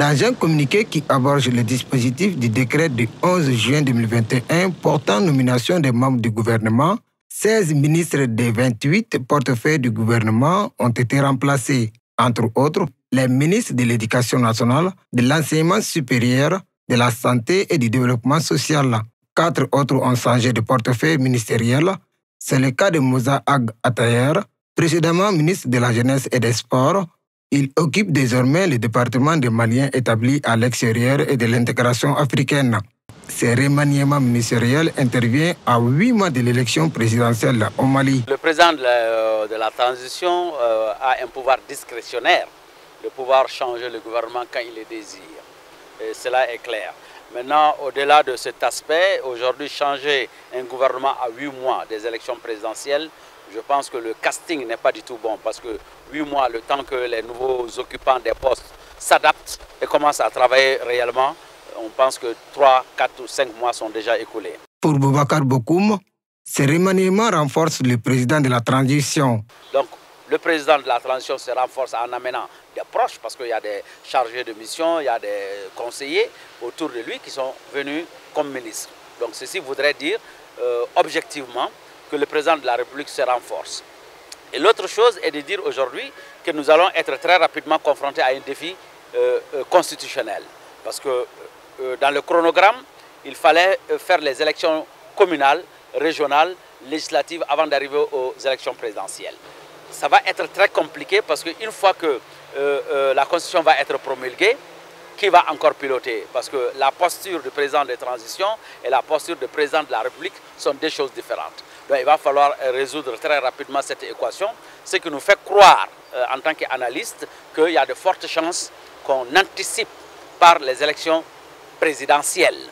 Dans un communiqué qui aborde le dispositif du décret du 11 juin 2021 portant nomination des membres du gouvernement, 16 ministres des 28 portefeuilles du gouvernement ont été remplacés. Entre autres, les ministres de l'Éducation nationale, de l'enseignement supérieur, de la santé et du développement social. 4 autres ont changé de portefeuille ministériel. C'est le cas de Moussa Ag Atayer, précédemment ministre de la Jeunesse et des Sports. Il occupe désormais le département des Maliens établis à l'extérieur et de l'intégration africaine. Ce remaniement ministériel intervient à 8 mois de l'élection présidentielle au Mali. Le président de la transition a un pouvoir discrétionnaire, le pouvoir changer le gouvernement quand il le désire. Et cela est clair. Maintenant, au-delà de cet aspect, aujourd'hui, changer un gouvernement à 8 mois des élections présidentielles, je pense que le casting n'est pas du tout bon parce que 8 mois, le temps que les nouveaux occupants des postes s'adaptent et commencent à travailler réellement, on pense que 3, 4 ou 5 mois sont déjà écoulés. Pour Boubacar Bokoum, ce remaniement renforce le président de la transition. Donc, le président de la transition se renforce en amenant des proches parce qu'il y a des chargés de mission, il y a des conseillers autour de lui qui sont venus comme ministres. Donc, ceci voudrait dire objectivement que le président de la République se renforce. Et l'autre chose est de dire aujourd'hui que nous allons être très rapidement confrontés à un défi constitutionnel. Parce que dans le chronogramme, il fallait faire les élections communales, régionales, législatives avant d'arriver aux élections présidentielles. Ça va être très compliqué parce qu'une fois que la Constitution va être promulguée, qui va encore piloter? Parce que la posture du président de transition et la posture du président de la République sont deux choses différentes. Donc il va falloir résoudre très rapidement cette équation, ce qui nous fait croire en tant qu'analystes qu'il y a de fortes chances qu'on anticipe par les élections présidentielles,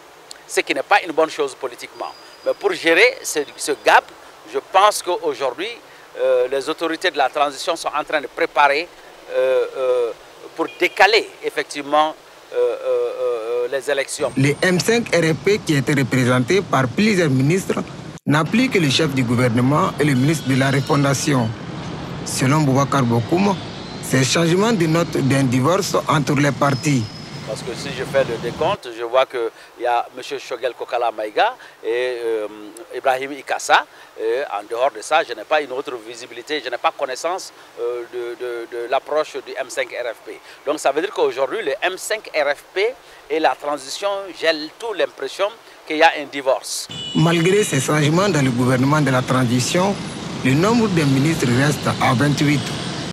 ce qui n'est pas une bonne chose politiquement. Mais pour gérer ce gap, je pense qu'aujourd'hui, les autorités de la transition sont en train de préparer pour décaler effectivement les élections. Le M5 RFP qui était représenté par plusieurs ministres n'a plus que le chef du gouvernement et le ministre de la Refondation. Selon Boubacar Bokoum, ces changements dénotent d'un divorce entre les partis. Parce que si je fais le décompte, je vois qu'il y a M. Choguel Kokala Maïga et Ibrahim Ikassa. Et en dehors de ça, je n'ai pas une autre visibilité, je n'ai pas connaissance de l'approche du M5 RFP. Donc ça veut dire qu'aujourd'hui, le M5 RFP et la transition, j'ai tout l'impression qu'il y a un divorce. Malgré ces changements dans le gouvernement de la transition, le nombre de ministres reste à 28.